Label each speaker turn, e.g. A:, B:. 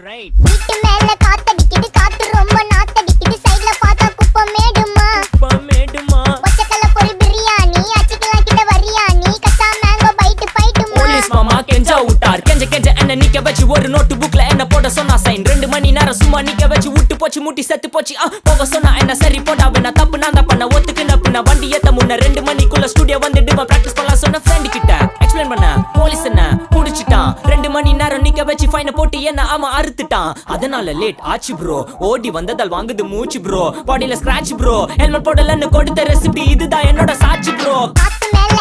A: Right.
B: வீட்டு மேல காத்தடிக்குது, காத்து ரொம்ப நாத்தடிக்குது, சைடுல பார்த்தா குப்பை மேடுமா,
A: மேடுமா
B: ஒச்சக்கல்ல பொரி பிரியாணி, அச்சிக்கலாம் கிட்ட வரியாணி, கச்சா மேங்கோ பைட்டு பைட்டுமா.
A: போலீஸ் மாமா கெஞ்சா விட்டார், கெஞ்ச கெஞ்ச என்ன நிக்க வச்சு ஒரு நோட்டு புக்ல என்ன போட சொன்னா சைன். 2 மணி நேரம் சும்மா நிக்க வச்சு விட்டு போச்சு முட்டி செத்து போச்சு. போக சொன்னா என்ன சரி போடா வேணா தப்பு நான் தான் பண்ண ஒத்துக்குன பின்ன வண்டி ஏத்த முன்ன 2 மணிக்குள்ள ஸ்டுடியோ வந்துட்டு பிராக்டிஸ் பண்ணலாம் சொன்ன ஃப்ரெண்ட் கிட்ட எக்ஸ்பிளைன் பண்ண. போலீஸ் என்ன புடிச்சிட்டான், 2 மணி நேரம் நிக்க வச்சு ஃபைனை போட்டு என்ன அவன் அறுத்துட்டான். அதனால லேட் ஆச்சு ப்ரோ, ஓடி வந்ததால் வாங்குது மூச்சு ப்ரோ, பாடியில ஸ்கிராட்ச் ப்ரோ, ஹெல்மெட் போடலன்னு கொடுத்த ரெசிபி இதுதான் என்னோட சாட்சி ப்ரோ.
B: காத்து மேல